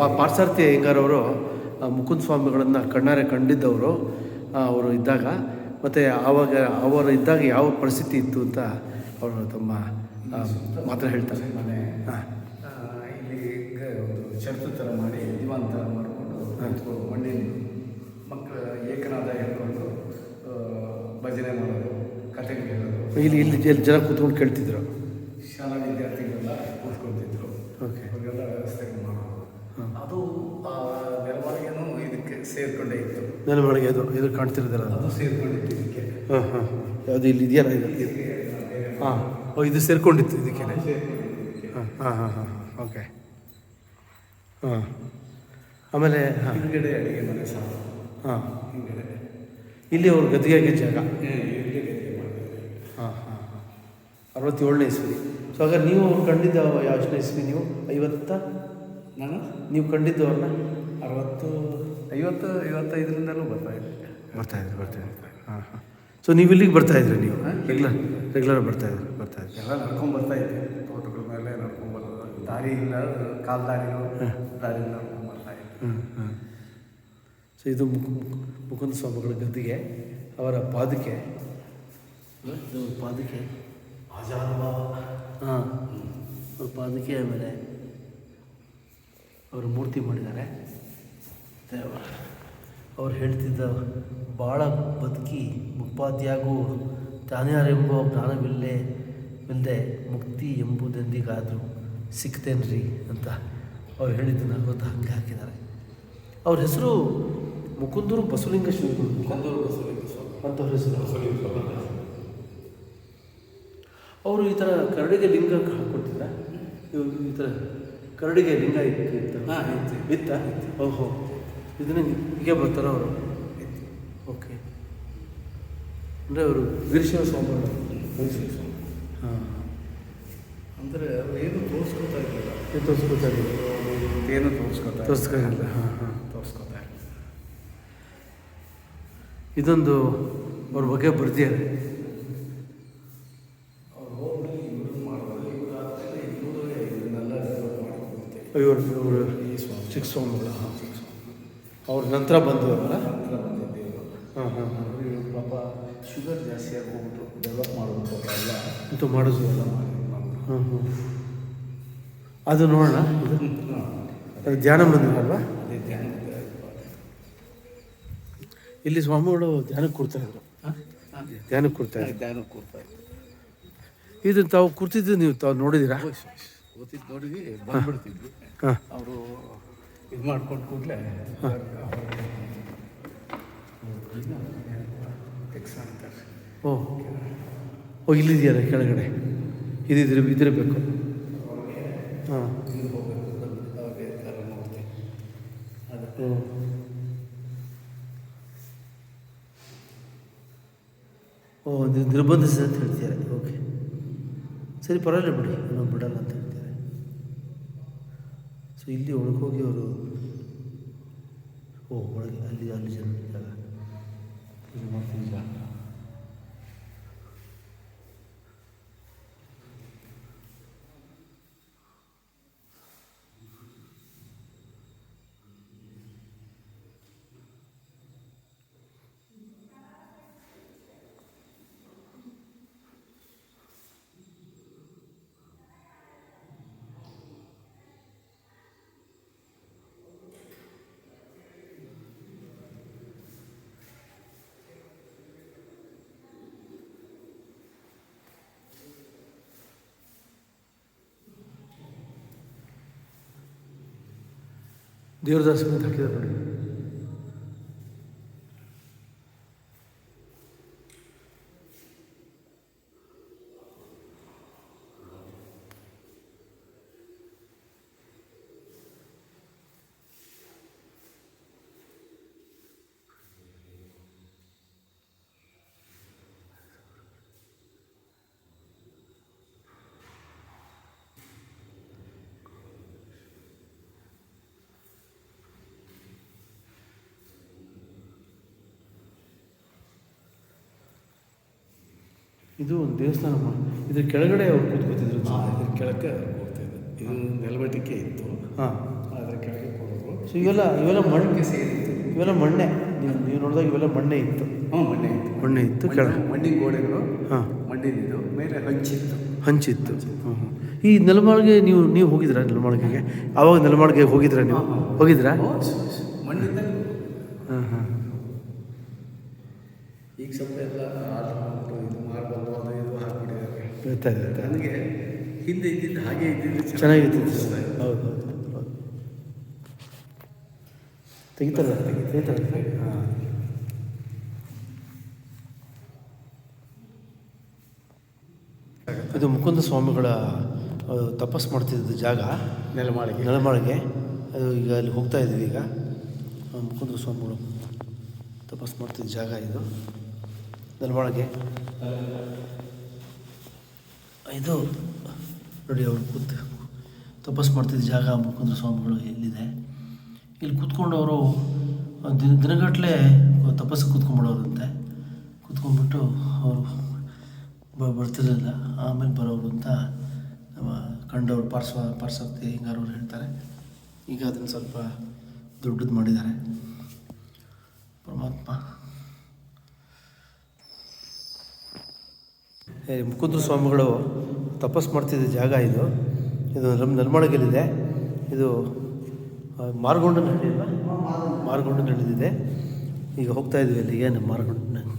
ಪಾರ್ಥಸಾರಥಿ ಅಯ್ಯಂಗಾರವರು ಮುಕುಂದ ಸ್ವಾಮಿಗಳನ್ನು ಕಣ್ಣಾರೆ ಕಂಡಿದ್ದವರು ಅವರು ಇದ್ದಾಗ, ಮತ್ತು ಆವಾಗ ಅವರು ಇದ್ದಾಗ ಯಾವ ಪರಿಸ್ಥಿತಿ ಇತ್ತು ಅಂತ ಅವರು ತಮ್ಮ ಮಾತ್ರ ಹೇಳ್ತಾರೆ. ಹಾಂ, ಇಲ್ಲಿ ಒಂದು ಶರ್ತು ಥರ ಮಾಡಿ ದಿವಾನ್ ಥರ ಮಾಡಿಕೊಂಡು ಮಣ್ಣಿನ ಮಕ್ಕಳು ಏಕನಾದ ಹೇಳ್ಕೊಂಡು ಭಜನೆ ಮಾಡೋದು, ಕಥೆಗಳು ಹೇಳೋದು. ಇಲ್ಲಿ ಜನ ಕೂತ್ಕೊಂಡು ಕೇಳ್ತಿದ್ರು, ಶಾಲಾ ವಿದ್ಯಾರ್ಥಿಗಳೆಲ್ಲ ಕೂತ್ಕೊಳ್ತಿದ್ರು. ಓಕೆ, ಅವರಿಗೆಲ್ಲ ವ್ಯವಸ್ಥೆ ಮಾಡೋದು. ಅದು ಮೆರವಣಿಗೆನೂ ಇದಕ್ಕೆ ಸೇರಿಕೊಂಡೇ ಇತ್ತು. ನೆಲಮಳಿಗೆ ಇದು ಕಾಣ್ತಿರೋದಲ್ಲ, ಅದು ಸೇರಿಕೊಂಡಿತ್ತು ಇದಕ್ಕೆ. ಹಾಂ ಹಾಂ, ಯಾವುದು ಇಲ್ಲಿ ಇದೆಯಲ್ಲ ಇದು. ಹಾಂ, ಇದು ಸೇರಿಕೊಂಡಿತ್ತು ಇದಕ್ಕೆ. ಹಾಂ ಹಾಂ ಹಾಂ ಹಾಂ, ಓಕೆ. ಹಾಂ, ಆಮೇಲೆ ಹಿಂಗಡೆ ಅಡುಗೆ ಮನೆ ಸಹ. ಹಾಂ, ಹಿಂಗಡೆ ಇಲ್ಲಿ ಅವ್ರ ಗದ್ದಿಗೆ ಜಾಗ. ಇಲ್ಲಿ ಗದ್ದಿಗೆ ಮಾಡಿದ್ದಾರೆ. ಹಾಂ ಹಾಂ ಹಾಂ, 67ನೇ ಇಸ್ವಿ. ಸೊ ಹಾಗಾದ್ರೆ ನೀವು ಅವ್ರು ಕಂಡಿದ್ದ ಯಾವ ಇಸ್ವಿ? ನೀವು 50? ನಾನು ನೀವು ಕಂಡಿದ್ದು ಅವ್ರನ್ನ 55ರಿಂದಲೂ ಬರ್ತಾಯಿದ್ದೆ. ಬರ್ತಾಯಿದ್ರಿ. ಹಾಂ ಹಾಂ. ಸೊ ನೀವು ಇಲ್ಲಿಗೆ ಬರ್ತಾಯಿದ್ರಿ? ನೀವು ರೆಗ್ಯುಲರ್ ಬರ್ತಾಯಿದ್ರಿ? ಎಲ್ಲ ನಡ್ಕೊಂಡು ಬರ್ತಾಯಿದ್ದೆ. ತೋಟಗಳ ಮೇಲೆ ನಡ್ಕೊಂಡು ಬರೋದು, ದಾರಿ ಇಲ್ಲ, ಕಾಲು ದಾರಿಗಳು ನಡ್ಕೊಂಡು ಬರ್ತಾಯಿದ್ದೆ. ಸೊ ಇದು ಮುಕುಂದ ಸ್ವಾಮಿಗಳ ಗದ್ದಿಗೆ, ಅವರ ಪಾದುಕೆ. ಇದು ಪಾದುಕೆ ಹಾಂ, ಅವ್ರ ಪಾದುಕೆ. ಆಮೇಲೆ ಅವರು ಮೂರ್ತಿ ಮಾಡಿದ್ದಾರೆ. ಅವ್ರು ಹೇಳ್ತಿದ್ದ, ಭಾಳ ಬದುಕಿ ಮುಪ್ಪಾದಿಯಾಗೂ ತಾನ್ಯಾರೆಂಬ ಜ್ಞಾನವಿಲ್ಲದೆ ಮುಕ್ತಿ ಎಂಬುದೆಂದಿಗಾದರೂ ಸಿಕ್ತೇನ್ರಿ ಅಂತ ಅವ್ರು ಹೇಳಿದ್ದನ್ನು ಗೊತ್ತಾ ಹಂಗೆ ಹಾಕಿದ್ದಾರೆ. ಅವ್ರ ಹೆಸರು ಮುಕುಂದೂರು ಬಸವಲಿಂಗ ಶ್ರೀಗಳು ಅಂಥವ್ರ ಹೆಸರು. ಅವರು ಈ ಥರ ಕರಡಿಗೆ ಲಿಂಗ ಹಾಕ್ಕೊಡ್ತಿದ್ರ? ಈ ಥರ ಕರಡಿಗೆ ಲಿಂಗ ಇತ್ತ? ಓಹೋ, ಇದನ್ನ ಹೀಗೆ ಬರ್ತಾರ ಅವರು? ಓಕೆ, ಅಂದರೆ ಅವರು ವೀರಶೈವ ಸ್ವಾಮಿಗಳು. ಹಾಂ, ಅಂದರೆ ಏನು ತೋರಿಸ್ಕೊತಾ ಇರಲಿಲ್ಲ. ಏನು ತೋರಿಸ್ಕೊತಾ ಇರಲಿಲ್ಲ. ಹಾಂ ಹಾಂ, ತೋರಿಸ್ಕೊತಾ ಇರಲಿಲ್ಲ. ಇದೊಂದು ಅವ್ರ ಬಗ್ಗೆ ಬರ್ದಿದ್ದಾರೆ. ಅವ್ರು ಹೋಗ್ಮೇಲೆ ಇವರು ಮಾಡೋದು, ಇವರು ಆದಮೇಲೆ ಇವರು ಇದನ್ನೆಲ್ಲ ಮಾಡ್ಕೊಳುತ್ತೆ. ಇವರು ಚಿಕ್ಕ ಸ್ವಾಮಿಗಳು. ಹಾಂ, ಅವ್ರ ನಂತರ ಬಂದವರಲ್ಲ. ನಂತರ ಬಂದಿದ್ದೇವೆ. ಹಾಂ ಹಾಂ ಹಾಂ. ಇವರು ಪಾಪ ಶುಗರ್ ಜಾಸ್ತಿ ಆಗಿ ಹೋಗ್ಬಿಟ್ಟು ಡೆವಲಪ್ ಮಾಡೋದು ಎಲ್ಲ ಅಂತೂ ಮಾಡಿದ್ರು ಎಲ್ಲ ಮಾಡಿ. ಹಾಂ ಹಾಂ, ಅದು ನೋಡೋಣ. ಅದು ಧ್ಯಾನ ಮಂದಿರ ಅಲ್ವಾ? ಅದೇ ಧ್ಯಾನ. ಇಲ್ಲಿ ಸ್ವಾಮಿಗಳು ಧ್ಯಾನಕ್ಕೆ ಕೂರ್ತಾಯಿದ್ರು. ಧ್ಯಾನಕ್ಕೆ ಕೂರ್ತಾರೆ. ಇದು ತಾವು ಕೂರ್ತಿದ್ದು ನೀವು ನೋಡಿದ್ದೀರಾ? ಓದಿದ್ದು ನೋಡಿದ್ವಿ, ಬಂದ್ಬಿಡ್ತಿದ್ವಿ. ಹಾಂ, ಅವರು ಇದು ಮಾಡ್ಕೊಂಡು ಕೂಡಲೇ ಎಕ್ಸ್ ಅಂತಾರೆ. ಓ, ಇಲ್ಲಿದೆಯಲ್ಲ ಕೆಳಗಡೆ, ಇದಿರಬೇಕು. ಹಾಂ, ಓ, ನಿರ್ಬಂಧಿಸಿದೆ ಅಂತ ಹೇಳ್ತಿದ್ದಾರೆ. ಓಕೆ, ಸರಿ, ಪರವಾಗಿಲ್ಲ ಬಿಡಿ, ನಾವು ಬಿಡಲ್ಲ ಅಂತ ಹೇಳ್ತಾರೆ. ಸೊ ಇಲ್ಲಿ ಒಳಗೆ ಹೋಗಿ ಅವರು ಒಳಗೆ ಅಲ್ಲಿ ಜನ ಜಾಗ ಇದು ಮಾಡ್ತೀನಿ ಜಾಗ. ದೇವರದಾಸ ಅಂತ ಹಾಕಿದ್ದಾರೆ ನೋಡಿ. ಇದು ಒಂದು ದೇವಸ್ಥಾನ. ಇದ್ರ ಕೆಳಗಡೆ ಅವ್ರು ಕೂತ್ಕೋತಿದ್ರು. ಇದ್ರ ಕೆಳಕ್ಕೆ ಹೋಗ್ತಾಯಿದ್ದೆ. ಇದು ನೆಲಮಟ್ಟಿಗೆ ಇತ್ತು. ಹಾಂ, ಸೊ ಇವೆಲ್ಲ ಮಣ್ಣು ಸೇರಿತ್ತು. ಇವೆಲ್ಲ ಮಣ್ಣೆ, ನೀವು ನೋಡಿದಾಗ ಇವೆಲ್ಲ ಮಣ್ಣೆ ಇತ್ತು. ಹ್ಞೂ, ಮಣ್ಣೆ ಇತ್ತು ಮಣ್ಣಿನ ಗೋಡೆಗಳು, ಹಾಂ, ಮಣ್ಣಿನಿದ್ದು ಮೇಲೆ ಹಂಚಿತ್ತು. ಹಂಚಿತ್ತು. ಈ ನೆಲಮಾಳಿಗೆ ನೀವು ಹೋಗಿದ್ರಾ? ನೆಲಮಾಳಿಗೆಗೆ ಆವಾಗ ನೆಲಮಾಳಿಗೆ ಹೋಗಿದ್ರಾ ನೀವು? ಹೋಗಿದ್ರಾ? ಮಣ್ಣಿಂದ. ಹಾಂ ಹಾಂ. ಈಗ ಸ್ವಲ್ಪ ಎಲ್ಲ ಆರ್ಡರ್ ಮಾಡಿಬಿಟ್ಟು ಇದು ಮಾರ್ಬಲ್ಲು ಅದು ಇದು ಹಾಕ್ಬಿಟ್ಟಿದ್ದಾರೆ. ಇರ್ತಾ ನನಗೆ ಹಿಂದೆ ಇದ್ದಿದ್ದು ಹಾಗೆ ಇದ್ದಿದ್ದು ಚೆನ್ನಾಗಿತ್ತು. ಹೌದು ಹೌದು ಹೌದು. ತೆಗಿತಾರೆ. ಹಾಂ. ಇದು ಮುಕುಂದ ಸ್ವಾಮಿಗಳ ತಪಸ್ ಮಾಡ್ತಿದ್ದ ಜಾಗ, ನೆಲಮಾಳಿಗೆ. ಅದು ಈಗ ಅಲ್ಲಿ ಹೋಗ್ತಾ ಇದ್ದೀವಿ. ಈಗ ಮುಕುಂದ ಸ್ವಾಮಿಗಳು ತಪಸ್ ಮಾಡ್ತಿದ್ದ ಜಾಗ ಇದು, ನೆಲಮಾಳಿಗೆ. ಇದು ನೋಡಿ, ಅವ್ರು ತಪಸ್ ಮಾಡ್ತಿದ್ದ ಜಾಗ ಮುಕುಂದ ಸ್ವಾಮಿಗಳು ಎಲ್ಲಿದೆ. ಇಲ್ಲಿ ಕೂತ್ಕೊಂಡು ಅವರು ದಿನಗಟ್ಟಲೆ ತಪಸ್ಸು ಕೂತ್ಕೊಂಡ್ಬಿಡೋರಂತೆ. ಕೂತ್ಕೊಂಡ್ಬಿಟ್ಟು ಅವರು ಬರ್ತಿರಲಿಲ್ಲ, ಆಮೇಲೆ ಬರೋರು ಅಂತ ನಮ್ಮ ಕಂಡವರು ಪಾರ್ಸಕ್ತಿ ಹಿಂಗಾರವ್ರು ಹೇಳ್ತಾರೆ. ಈಗ ಅದನ್ನು ಸ್ವಲ್ಪ ದೊಡ್ಡದು ಮಾಡಿದ್ದಾರೆ. ಪರಮಾತ್ಮ ಮುಕುಂದ ಸ್ವಾಮಿಗಳು ತಪಸ್ ಮಾಡ್ತಿದ್ದ ಜಾಗ ಇದು. ನೆಲಮಾಳಿಗೆಯಲ್ಲಿದೆ. ಇದು ಮಾರ್ಗೊಂಡನಹಳ್ಳಿದೆ. ಈಗ ಹೋಗ್ತಾ ಇದ್ವಿ ಅಲ್ಲಿಗೆ.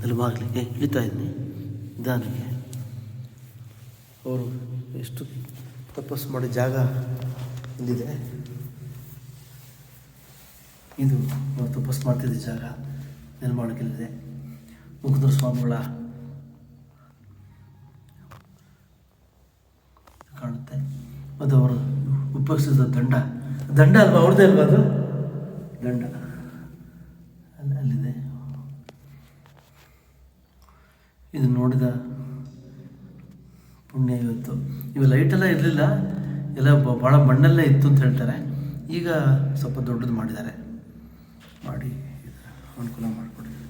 ನೆಲಮಾಳಿಗೆ ಇಳಿತಾ ಇದ್ವಿ ನಿಧಾನಕ್ಕೆ. ಅವರು ಎಷ್ಟು ತಪಸ್ಸು ಮಾಡಿದ ಜಾಗ ಇಲ್ಲಿದೆ. ಇದು ಅವರು ತಪಸ್ಸು ಮಾಡ್ತಿದ್ದ ಜಾಗ ನೆಲಮಾಳಿಗೆಯಲ್ಲಿದೆ. ಮುಕುಂದ ಸ್ವಾಮಿಗಳ ಕಾಣುತ್ತೆ. ಮತ್ತು ಅವರು ಉಪಯೋಗಿಸಿದ ದಂಡ ಅಲ್ವಾ? ಅವ್ರದ್ದೇ ಅಲ್ವಾ ಅದು ದಂಡ? ಅಲ್ಲಿದೆ. ಇದು ನೋಡಿದ ಪುಣ್ಯ ಇವತ್ತು. ಇವು ಲೈಟೆಲ್ಲ ಇರಲಿಲ್ಲ, ಎಲ್ಲ ಭಾಳ ಮಣ್ಣೆಲ್ಲ ಇತ್ತು ಅಂತ ಹೇಳ್ತಾರೆ. ಈಗ ಸ್ವಲ್ಪ ದೊಡ್ಡದು ಮಾಡಿದ್ದಾರೆ, ಮಾಡಿ ಅನುಕೂಲ ಮಾಡಿಕೊಟ್ಟಿದ್ದಾರೆ.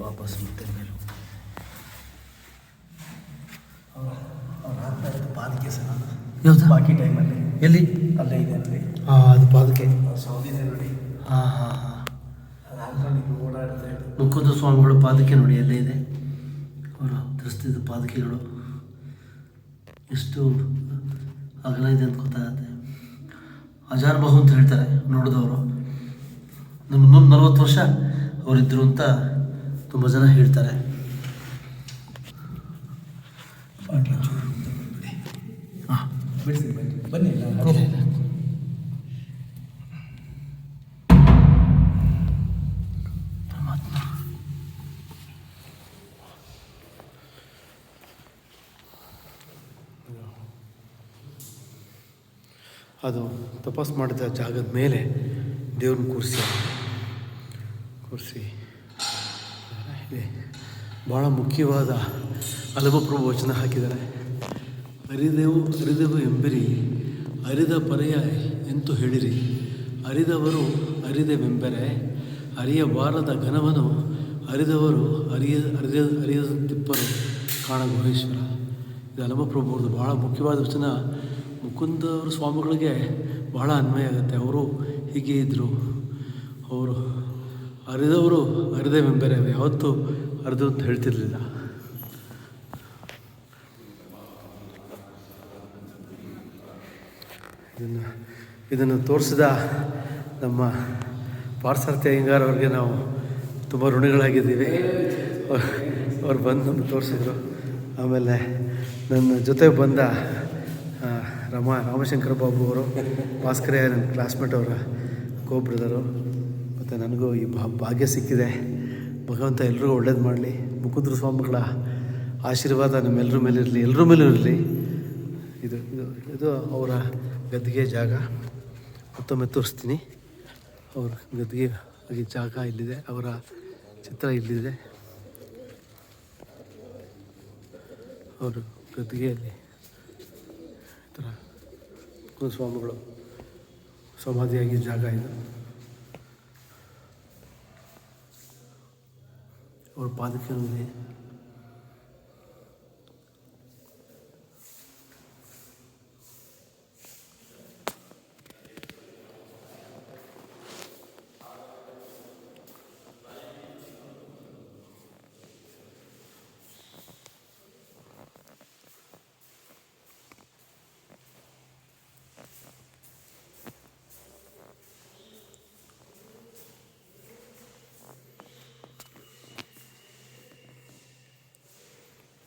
ವಾಪಸ್ ಮತ್ತೆ ಮೇಲೆ ಅವ್ರು ಹಾಕ್ತಾ ಇರೋದು ಪಾದಕೆ ಸಹ. ಯಾವುದು? ಬಾಕಿ ಟೈಮಲ್ಲಿ ಎಲ್ಲಿ? ಅಲ್ಲೇ ಇದೆ ನೋಡಿ. ಹಾಂ, ಅದು ಪಾದಕೆ ಸೌದಿದೆ ನೋಡಿ. ಹಾಂ ಹಾಂ ಹಾಂ. ಅದು ಹಾಕೊಂಡು ಓಡಾಡ್ತಾ ಇದೆ. ಮುಕುಂದ ಸ್ವಾಮಿಗಳು ಪಾದಕೆ ನೋಡಿ ಎಲ್ಲೇ ಇದೆ. ಅವರು ಧರಿಸ್ತಿದ್ದ ಪಾದಕೆಗಳು ಎಷ್ಟು ಅಗಲ ಇದೆ ಅಂತ ಗೊತ್ತಾಗುತ್ತೆ. ಹಜಾರ್ ಬಹು ಅಂತ ಹೇಳ್ತಾರೆ ನೋಡಿದವರು. 40 ವರ್ಷ ಅವರಿದ್ದರು ಅಂತ ತುಂಬ ಜನ ಹೇಳ್ತಾರೆ. ಹಾಂ, ಬನ್ನಿ. ಅದು ತಪಸ್ ಮಾಡಿದ ಜಾಗದ ಮೇಲೆ ದೇವ್ರನ್ನ ಕೂರಿಸಿ ಇಲ್ಲಿ ಭಾಳ ಮುಖ್ಯವಾದ ಅಲಭಪ್ರಭು ವಚನ ಹಾಕಿದ್ದಾರೆ. ಅರಿದೆವು ಎಂಬಿರಿ, ಅರಿದ ಪರ್ಯಾಯ ಎಂತು ಹೇಳಿರಿ, ಅರಿದವರು ಅರಿದೆವೆಂಬರೆ, ಅರಿಯಬಾರದ ಘನವನ್ನು ಅರಿದವರು ಅರಿಯದಿಪ್ಪರು ಕಾಣ ಗುಹೇಶ್ವರ. ಇದು ಅಲಭಪ್ರಭು ಅವ್ರದ್ದು ಭಾಳ ಮುಖ್ಯವಾದ ವಚನ. ಮುಕುಂದವ್ರ ಸ್ವಾಮಿಗಳಿಗೆ ಭಾಳ ಅನ್ವಯ ಆಗುತ್ತೆ. ಅವರು ಹೀಗೆ ಇದ್ದರು. ಅವರು ಅರಿದವರು ಅರಿದೆವೆಂಬರೆ, ಯಾವತ್ತೂ ಅರಿದು ಅಂತ ಹೇಳ್ತಿರ್ಲಿಲ್ಲ. ಇದನ್ನು ತೋರಿಸಿದ ನಮ್ಮ ಪಾರ್ಸಾರ್ಥಿ ಅಯ್ಯಂಗಾರ್ ಅವ್ರಿಗೆ ನಾವು ತುಂಬ ಋಣಿಗಳಾಗಿದ್ದೀವಿ. ಅವ್ರು ಬಂದು ನಮ್ಗೆ ತೋರಿಸಿದ್ರು. ಆಮೇಲೆ ನನ್ನ ಜೊತೆ ಬಂದ ರಾಮಶಂಕರ ಬಾಬು ಅವರು, ಭಾಸ್ಕರೇ ನನ್ನ ಕ್ಲಾಸ್ಮೇಟ್ ಅವರ ಬ್ರದರು. ಮತ್ತು ನನಗೂ ಈ ಭಾಗ್ಯ ಸಿಕ್ಕಿದೆ. ಭಗವಂತ ಎಲ್ರಿಗೂ ಒಳ್ಳೇದು ಮಾಡಲಿ. ಮುಕುಂದ ಸ್ವಾಮಿಗಳ ಆಶೀರ್ವಾದ ನಮ್ಮೆಲ್ಲರ ಮೇಲೆ ಇರಲಿ, ಎಲ್ಲರ ಮೇಲೂ ಇರಲಿ. ಇದು ಅವರ ಗದ್ದಿಗೆ ಜಾಗ. ಮತ್ತೊಮ್ಮೆ ತೋರಿಸ್ತೀನಿ. ಅವ್ರ ಗದ್ದಿಗೆ ಜಾಗ ಇಲ್ಲಿದೆ, ಅವರ ಚಿತ್ರ ಇಲ್ಲಿದೆ. ಅವರು ಗದ್ದಿಗೆಯಲ್ಲಿ ಈ ಥರ ಮುಕುಂದ ಸ್ವಾಮಿಗಳು ಸಮಾಧಿಯಾಗಿ ಜಾಗ ಇದು. ಅವ್ರ ಪಾದಕ್ಕೆ ಇದೆ.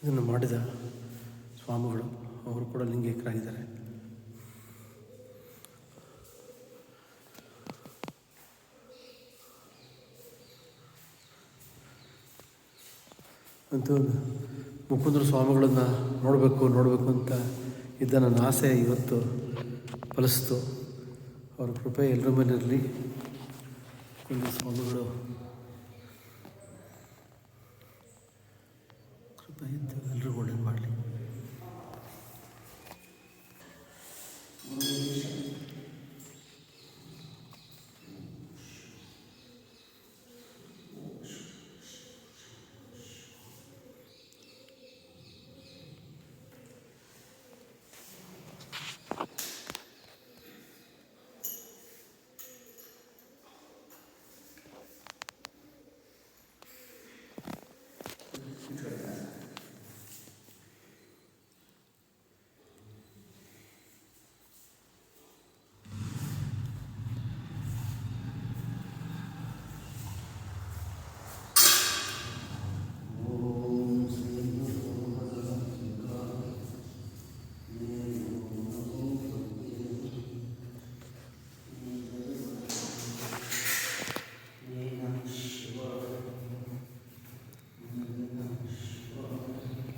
ಇದನ್ನು ಮಾಡಿದ ಸ್ವಾಮಿಗಳು ಅವರು ಕೂಡ ಲಿಂಗೈಕ್ಯರಾಗಿದ್ದಾರೆ. ಅಂತೂ ಮುಕುಂದ್ರ ಸ್ವಾಮಿಗಳನ್ನು ನೋಡಬೇಕು ಅಂತ ಇದ್ದ ನನ್ನ ಆಸೆ ಇವತ್ತು ಫಲಿಸ್ತು. ಅವರ ಕೃಪೆ ಎಲ್ಲರ ಮೇಲೆ ಇರಲಿ. ಮುಕುಂದ್ರ ಸ್ವಾಮಿಗಳು ಕೃಪೆ ಇದ್ದು ಎಲ್ರಿಗೂ ಒಳ್ಳೇದು ಮಾಡಲಿ.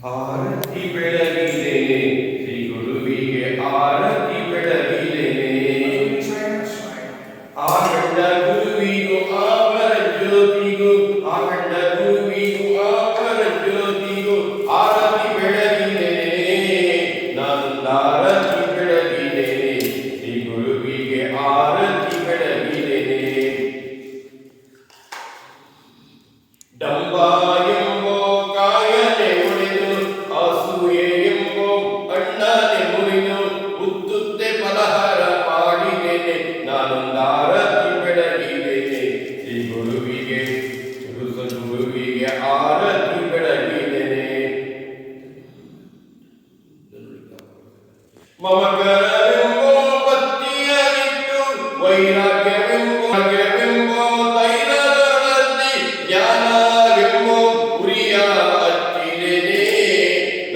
ಆರತಿ ಬೆಳಗಿದ್ದೇನೆ ಶ್ರೀ ಗುರುವಿಗೆ ಆರತಿ ಬೆಳಗಿದ್ದೇನೆ. ಆಕಂಡ ಗುರುವಿಗೂ ಆಪರ ಜ್ಯೋತಿಗೂ ಆಕಂಡ ಗುರುವಿಗೂ ಆಪರ ಜ್ಯೋತಿಗೂ ಆರತಿ ಬೆಳಗಿದ್ದೇನೆ. ನಾನೊಂದಾರತಿ ಬೆಳಗಿದ್ದೇನೆ ಶ್ರೀ ಗುರುವಿಗೆ ಆರತಿ ಬೆಳಗಿದ್ದೇನೆ. ಡಂಬ ಎಂಬೋ ಕಾಯನೆ ಒಡೆದು ಅಸೂಯೆ ಎಂಬೋ ಅಣ್ಣನೆ ಮುರಿದು ಉತ್ತುತ್ತೆ ಫಲಹಾರ ಮಾಡಿದ್ದೇನೆ. ನಾನೊಂದಾರತಿ ಬೆಳಗಿದ್ದೇನೆ ಶ್ರೀ ಗುರುವಿಗೆ ಗುರುವಿಗೆ ಆರತಿ ಬೆಳಗಿದ್ದೇನೆ. ಮಮಕರವೆಂಬೋ ಬತ್ತಿಯನಿಟ್ಟು ವೈರಾಗ್ಯವೆಂಬೋ ತೈಲದೊಳಲ್ಲಿ ಜ್ಞಾನವೆಂಬೋ ಉರಿಯ ಹಚ್ಚಿದ್ದೇನೆ.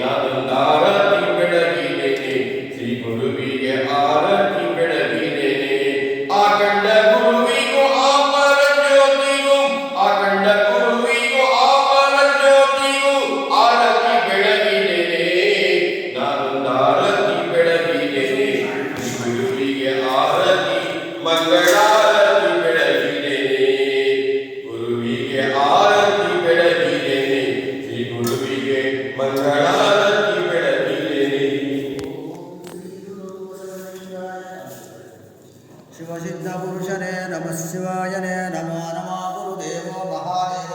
ನಾನೊಂದಾರತಿ ಬೆಳಗಿದ್ದೇನೆ ಶ್ರೀ ಗುರುವಿಗೆ ಆರತಿ ಬೆಳಗಿದ್ದೇನೆ. ಆಕಂಡ ಗುರುವಿಗೂ ಆಪರ ಜ್ಯೋತಿಗೂ ಆಕಂಡ ಗುರುವಿಗೂ ಆಪರ ಜ್ಯೋತಿಗೂ ಆರತಿ ಬೆಳಗಿದ್ದೇನೆ. ನಾನೊಂದಾರತಿ ಬೆಳಗಿದ್ದೇನೆ ಶ್ರೀ ಗುರುವಿಗೆ ಆರತಿ ಮಂಗಳಾರತಿ ಬೆಳಗಿದ್ದೇನೆ. ಗುರುವಿಗೆ ಆರತಿ ಬೆಳಗಿದ್ದೇನೆ ಶ್ರೀ ಗುರುವಿಗೆ ಮಂಗಳಾರತಿ ಬೆಳಗಿದ್ದೇನೆ. ಶಿವಸಿದ್ಧ ಪುರುಷನೇ ನಮಃ ಶಿವಾಯನೇ ನಮೋ ನಮಃ ಗುರುದೇವೋ ಮಹಾದೇವ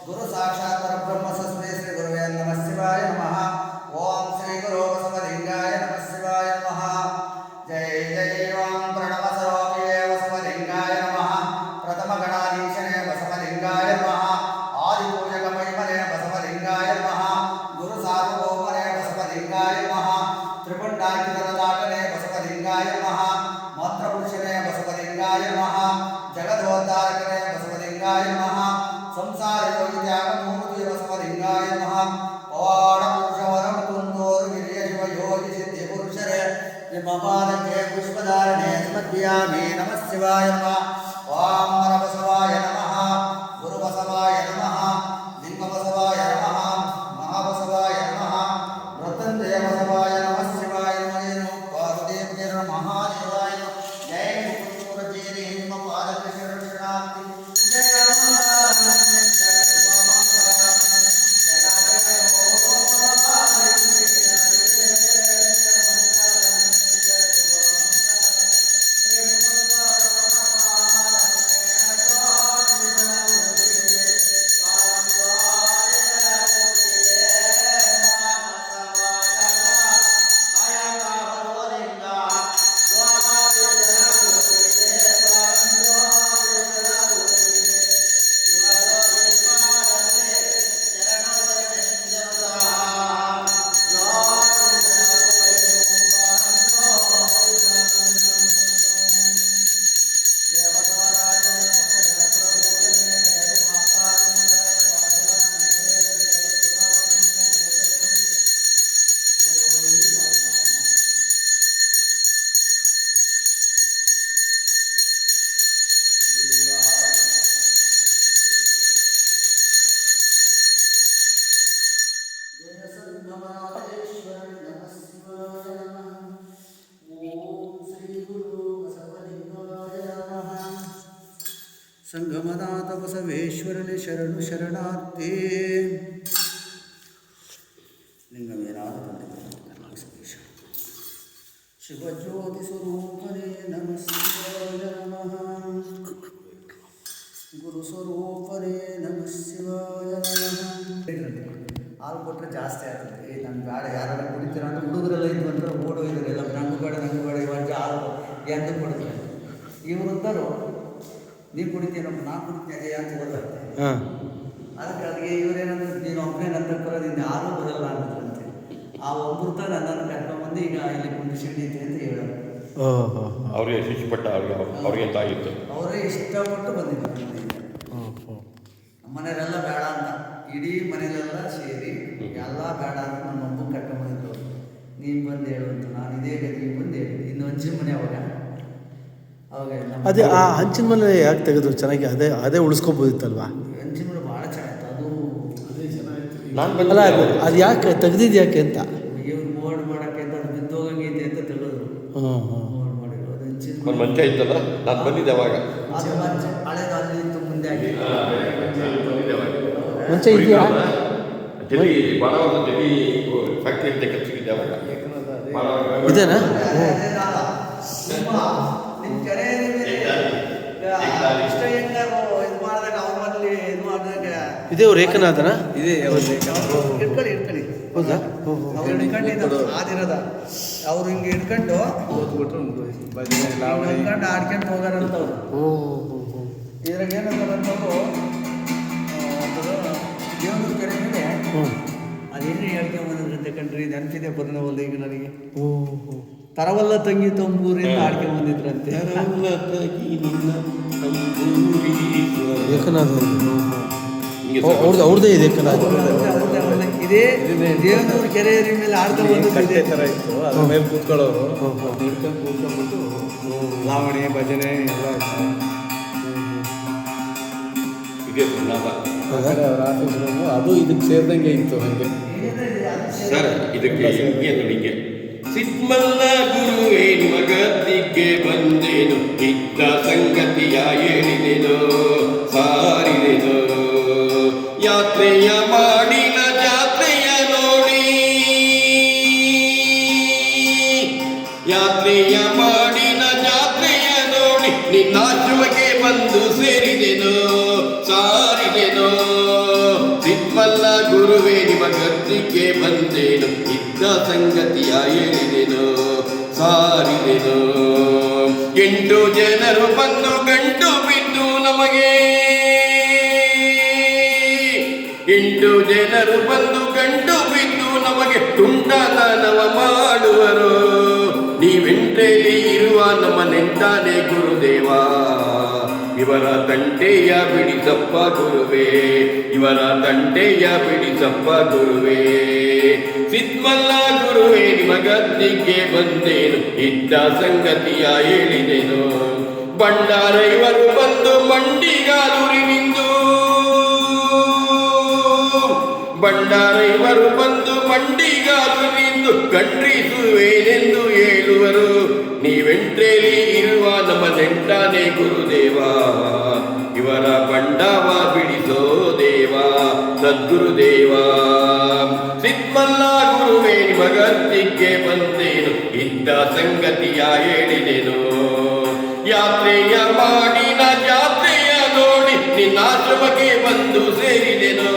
ಗುರು ಸಾಕ್ಷಾತ್ ಪರಬ್ರಹ್ಮ ತಸ್ಮೈ ಶ್ರೀ ಗುರುವೇ ನಮಃ ಶಿವಾಯ ನಮಃ. ಓಂ ಶ್ರೀ ಗುರು ಬಸವಲಿಂಗಾಯ ನಮಃ ಶಿವಾಯ ನಮಃ. ಜೈ ಜೈ ಓಂ ಪ್ರಣವ ಸ್ವರೂಪಿಯೇ ಬಸವಲಿಂಗಾಯ ನಮಃ. ಪ್ರಥಮ ಗಣಾಧೀಶನೇ ಬಸವಲಿಂಗಾಯ ನಮಃ. ಆದಿಪೂಜಕ ಮಹಿಮನೇ ಬಸವಲಿಂಗಾಯ ನಮಃ. ಗುರು ಸಾರ್ವಭೌಮನೇ ಬಸವಲಿಂಗಾಯ ನಮಃ. ತ್ರಿಪುಂಡಾಕಿತರ ದಾಟನೇ ಬಸವಲಿಂಗಾಯ ನಮಃ. ಮಂತ್ರಪುರುಷನೇ ಬಸವಲಿಂಗಾಯ ನಮಃ. ಜಗದೋದ್ಧಾರಕನೇ ಬಸವಲಿಂಗಾಯ ನಮಃ. ಸಂಸಾರ ಯೋಗಿ ತ್ಯಾಗಮೂರ್ತಿ ಬಸವಲಿಂಗಾಯ ನಮಃ. ಪವಾಡ ಪುರುಷವರ ಮುಕುಂದೋರು ಹಿರಿಯ ಶಿವ ಯೋಗಿ ಸಿದ್ಧಿ ಪುರುಷರೇ ನಿಮ್ಮ ಪಾದಕ್ಕೆ ಪುಷ್ಪಧಾರಣೆ ಸಮರ್ಪಯಾಮಿ. ನಮಃ ಶಿವಾಯ ನಮಃ. ಓಂ ನರ ಬಸವಾಯ ನಮಃ. ಗುರು ಬಸವಾಯ ನಮಃ. ಲಿಂಗ ಬಸವಾಯ ನಮಃ. ಮಹಾಬಸವಾಯ ನಮಃ. ವೃತ್ತಂತೆಯ ಬಸವಾಯ ನಮಃ ಶಿವಾಯ ನಮಃ. ಪಾರ್ವದೇವರ ಮಹಾದೇವಾಯ ನಮಃ. ಜಯ ಮುಕುಂದೂರ ಜೇರಿ ನಿಮ್ಮ ಪಾದಕ್ಕೆ ಶರಣಾರ್ಥಿ. ಜಯ ಸಂಗಮನಾಥ ಬಸವೇಶ್ವರನೇ ಶರಣು ಶರಣಾರ್ಥಿ. ಶಿವಜ್ಯೋತಿ ಸ್ವರೂಪನೇ ನಮಃ ಶಿವಾಯ ನಮಃ. ಗುರು ಸ್ವರೂಪನೇ ನಮಃ ಶಿವಾಯ ನಮಃ. ಹಾಲು ಕೊಟ್ಟರೆ ಜಾಸ್ತಿ ಆಗ್ತದೆ. ನಂಗೆ ಬೇಡ, ಯಾರೆಲ್ಲ ಕುಡಿತೀರ ಅಂತ ಹುಡುಗರೆಲ್ಲ ಇದ್ದು ಅಂದ್ರೆ ಓಡೋಗಿದ್ದಾರೆ ಎಲ್ಲ. ನಂಗೆ ಬೇಡ ಇವಾಗ ಹಾಲು ಎಂದು ಕೊಡ್ತಾರೆ. ಇವರಂದರು ನೀವು ಕುಡಿತೀನಪ್ಪ, ನಾ ಕುಡಿತೀನಿ ಅಂತ ಓದಾಗ್ತದೆ. ಅದಕ್ಕೆ ಇವರೇನಂದ್ರೆ ನೀನು ಒಬ್ಬನೇ ನನ್ನ ಬರೋದಿಂದ ಯಾರೂ ಬರಲ್ಲ ಅಂತಂತೆ. ಆ ಒಬ್ಬರು ನನ್ನನ್ನು ಕರ್ಕೊಂಡ್ಬಂದು ಈಗ ಇಲ್ಲಿ ಕುಂಡಿಸಿಡಿದ್ದೆ ಅಂತ ಹೇಳೋರು. ಅವ್ರಿಗೆ ಶಿಕ್ಷಪಟ್ಟ ಅವ್ರಿಗೆ ಅಂತ ಆಗಿತ್ತು. ಅವರೇ ಇಷ್ಟಪಟ್ಟು ಬಂದಿದ್ರು. ಮನೆಯವರೆಲ್ಲ ಬೇಡ ಅಂತ, ಇಡೀ ಮನೆಯಲ್ಲೆಲ್ಲ ಸೇರಿ ಎಲ್ಲ ಬೇಡ ಅಂತ ನನ್ನ ಒಬ್ಬನ ಕರ್ಕೊಂಡ್ಬಂದಿದ್ರು. ನೀನು ಬಂದು ಹೇಳು ಅಂತ. ನಾನು ಇದೇ ಗತಿಗೆ ಬಂದು ಹೇಳಿ. ಇನ್ನು ಹಂಚಿನ ಮನೆ ಅವಾಗ ಅದೇ ಆ ಹಂಚಿನ ಮನೆ ಯಾಕೆ ತೆಗೆದ್ರು? ಚೆನ್ನಾಗಿ ಅದೇ ಉಳಿಸ್ಕೊಬೋದಿತ್ತಲ್ವಾ? ಹಂಚಿನ ಮನೆ ಭಾಳ ಚೆನ್ನಾಗಿತ್ತು. ಅದು ಅದೇ ಚೆನ್ನಾಗಿತ್ತು. ನಾನು ಅಲ್ಲ, ಅದು ಯಾಕೆ ತೆಗ್ದಿದ್ದು ಯಾಕೆ ಅಂತ? ಇವ್ರು ಮೋಡ್ ಮಾಡೋಕ್ಕೆ ಅಂತ ಅದು ಬಿದ್ದೋಗಂಗಿದೆ ಅಂತ ತೆಗೆದ್ರು. ಮೋಡ್ ಮಾಡಿದ್ರು. ಅದು ಹಂಚಿನ ಒಂದು ಮಂಚ ಇತ್ತಲ್ಲ, ನಾನು ಬಂದಿದ್ದೆ ಅವಾಗ. ಅದು ಮಂಚ ಹಳೇದು ಅಲ್ಲಿ ಇತ್ತು, ಮುಂದೆ ಆಗಿ ಮಂಚ ಇದೆಯಾ? ಜಲ್ಲಿ ಬಾಣವರದ ಜಲ್ಲಿ ಫ್ಯಾಕ್ಟ್ರಿ ಅಂತ ಕಚ್ಚಿದ್ದೆ ಅವಾಗ. ಇದೇನಾ? ನಿಮ್ಮ ಕೆರೆ ಇಷ್ಟ ಹೆಂಗಾರು ಇದು ಮಾಡಿದಾಗ ಅವ್ರ ಮನೇಲಿ ಇದು ಮಾಡಿದಾಗ ಇದೇ ಅವ್ರು ಏಕನಾಥನ? ಇದೇ ಇಟ್ಕೊಳ್ಳಿ ಹೌದಾ? ಅವ್ರು ಹಿಡ್ಕೊಂಡಿದ್ದು ಆದಿರದ. ಅವ್ರು ಹಿಂಗೆ ಹಿಡ್ಕೊಂಡು ಭಜನೆ ಲಾವಣಿ ಹಿಡ್ಕೊಂಡು ಆಡ್ಕೊಂಡು ಹೋಗಾರಂತವ್ರು. ಇದ್ರಾಗ ಏನಂತಾರಂತವ್ರು, ದೇವನೂರು ಕೆರೆ ಮೇಲೆ ಅದೇನು ಹೇಳ್ಕೊಂಬಂದಿದ್ರಂತೆ ಕಣ್ರಿ. ನೆನಪಿದೆ ಬದನವಲ್ಲ ಈಗ ನನಗೆ. ತರವಲ್ಲ ತಂಗಿ ತಂಬೂರಿಂದ ಆಡ್ಕೊಂಬಂದಿದ್ರಂತೆ. ಏಕನಾಥ ಅವ್ರದ್ದೇ ಇದೆ ಏಕನಾಥ. ಇದೇ ದೇವನೂರು ಕೆರೆ ಮೇಲೆ ಆಡ್ತಾ ಕಟ್ಟೆ ಬಂದಿದೆ. ಥರ ಇತ್ತು, ಅದ್ರ ಮೇಲೆ ಕೂತ್ಕೊಳ್ಳೋರು. ಹಿಡ್ಕೊಂಡು ಕೂತ್ಕೊಂಡ್ಬಿಟ್ಟು ಲಾವಣಿ ಭಜನೆ ಎಲ್ಲ ಇತ್ತು. ಅವ್ರ ಆಫೀಸ್ ರೂಮು ಅದು ಇದಕ್ಕೆ ಸೇರಿದಂಗೆ ಇತ್ತು. ಹಾಗೆ ಸರ್, ಇದಕ್ಕೆ ಹಿಂಗೆ ನೋಡಿ, ಹಿಂಗೆ ಸಿದ್ಮಲ್ಲ ಗುರುವೇ ನಿಮಗದ್ದಿಗೆ ಬಂದೇನು, ಇದ್ದ ಸಂಗತಿಯ ಹೇಳಿದೆನು, ಸಾರಿದೆನು. ಯಾತ್ರೆಯ ಮಾಡಿನ ಜಾತ್ರೆಯ ನೋಡಿ, ಯಾತ್ರೆಯ ಮಾಡಿನ ಜಾತ್ರೆಯ ನೋಡಿ, ನಿನ್ನಾಶ್ರಮಕ್ಕೆ ಬಂದು ಸೇರಿದೆನು, ಸಾರಿದೆನು. ಸಿದ್ಮಲ್ಲ ಗುರುವೇ ನಿಮಗದ್ದಿಗೆ ಬಂದೇನು, ಇದ್ದ ಸಂಗತಿಯ ಹೇಳಿದೆನು, ಸಾರಿದೆನು. 8 ಜನರು ಬಂದು ಗಂಟು ಬಿದ್ದು ನಮಗೆ, 8 ಜನರು ಬಂದು ಗಂಟು ಬಿದ್ದು ನಮಗೆ ತುಂಡದಾನವ ಮಾಡುವರು. ನೀವೆಂಟೇಲಿ ಇರುವ ನಮ್ಮ ನೆಂಟಾನೆ ಗುರುದೇವ, ಇವರ ತಂಟೆಯ ಬಿಡಿಸಪ್ಪ ಗುರುವೇ, ಇವರ ತಂಟೆಯ ಬಿಡಿಸಪ್ಪ ಗುರುವೇ. ಸಿದ್ಮಲ್ಲ ಗುರುವೇ ನಿಮಗದ್ದಿಗೆ ಬಂದೇನು, ಇದ್ದ ಸಂಗತಿಯ ಹೇಳಿದೆನು. ಬಂಡಾರೈವರು ಬಂದು ಮಂಡಿಗಾಲೂರಿನಿಂದು, ಬಂಡಾರೈವರು ಬಂದು ಮಂಡಿಗಾಲೂರಿನಿಂದು ಖಂಡಿಸುವೇನೆಂದು ಹೇಳುವರು. ನೀವೆಂಟ್ರೇಲಿ ಇರುವ ನಮ್ಮ ನೆಂಟಾನೆ ಗುರುದೇವ, ಇವರ ಬಂಡಾವ ಬಿಡಿಸೋ ದೇವ, ಸದ್ಗುರುದೇವ. ಸಿದ್ಮಲ್ಲ ಗುರುವೇ ನಿಮಗದ್ದಿಗೆ ಬಂದೇನು, ಇದ್ದ ಸಂಗತಿಯ ಹೇಳಿದೆನು. ಯಾತ್ರೆಯ ಮಾಡಿನ ಜಾತ್ರೆಯ ನೋಡಿ, ನಿನ್ನಾಶ್ರಮಕ್ಕೆ ಬಂದು ಸೇರಿದೆನು,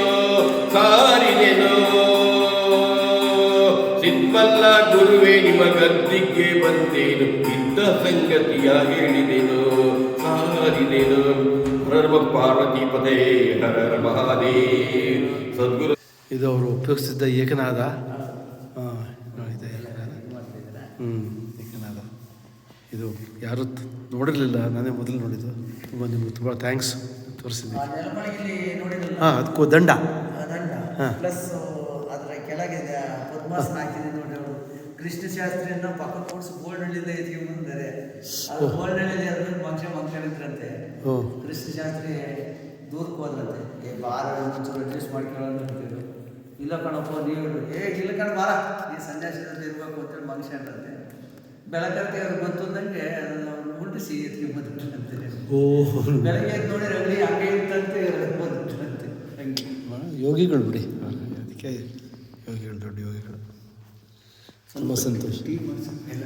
ಸಾರಿದೆನು. ಸಿದ್ಮಲ್ಲ ಗುರುವೇ ನಿಮಗದ್ದಿಗೆ ಬಂದೇನು, ಇದ್ದ ಸಂಗತಿಯ ಹೇಳಿದೆನು, ಸಾರಿದೆನು. ಹರ ಪಾರ್ವತಿ ಪದೇ ಹರ ಹರ ಮಹಾದೇವ್. ಸದ್ಗುರು ಇದು ಅವರು ಉಪಯೋಗಿಸ್ತಿದ್ದ ಏಕನಾದ. ಇದೆ ಏಕನಾದ. ಏಕನಾದ. ಇದು ಯಾರು ನೋಡಿರಲಿಲ್ಲ, ನಾನೇ ಮೊದಲು ನೋಡಿದ್ದು. ನಿಮ್ಗೆ ತುಂಬ ಥ್ಯಾಂಕ್ಸ್ ತೋರಿಸಿದ್ದೀನಿ. ನೆಲಮಣಿಗೆಲ್ಲಿ ನೋಡಿದ್ರಲ್ಲ, ಅದಕ್ಕೂ ದಂಡ. ದಂಡ ಪ್ಲಸ್ ಅದರ ಕೆಳಗೆ ಪದ್ಮಾಸನ ಹಾಕಿದೆ ನೋಡಿ. ಅವರು ಕೃಷ್ಣ ಶಾಸ್ತ್ರಿಯನ್ನ ಪಕ್ಕ ಕೂಡಿಸಿ ಗೋಲ್ಡ್ನಳ್ಳಿಂದ ಎತ್ಕೊಂಡು ಬಂದರೆ, ಅದು ಗೋಲ್ಡ್ನಳ್ಳಿಲಿ ಅದ್ರ ಮಂಕ್ಕೊಂಡಿದ್ರಂತೆ. ಕೃಷ್ಣ ಶಾಸ್ತ್ರಿ ದೂರಕ್ಕೆ ಹೋದ್ರಂತೆ. ಬಾರ ಒಂಚೂರು ಅಡ್ಜಸ್ಟ್ ಮಾಡ್ಕೊಳ್ಳೋದು. ಇಲ್ಲ ಕಣಪ್ಪ ನೀವು, ಇಲ್ಲ ಕಣ ಬಾರ, ಈ ಸನ್ಯಾಸದಲ್ಲಿ ಇರಬೇಕು ಅಂತೇಳಿ ಮನುಷ್ಯಂದ್ರಂತೆ. ಬೆಳಕರ್ತಿ ಅವ್ರು ಬಂತಂದಂಗೆ ಅವ್ರು ಮುಟ್ಟಿಸಿ ಎತ್ಕೊಂಡು ಬಂದ್ಬಿಟ್ರಂತೆ. ಓ ಬೆಳಗ್ಗೆ ಎದ್ದು ನೋಡಿ ರಗಡಿ ಹಂಗೆ ಇತ್ತಂತೆ ಬಂದ್ಬಿಟ್ರಂತೆ ಹಂಗೆ. ಯೋಗಿಗಳು ಬಿಡಿ, ಅದಕ್ಕೆ ಯೋಗಿಗಳು, ದೊಡ್ಡ ಯೋಗಿಗಳು. ತುಂಬ ಸಂತೋಷ. ಎಲ್ಲ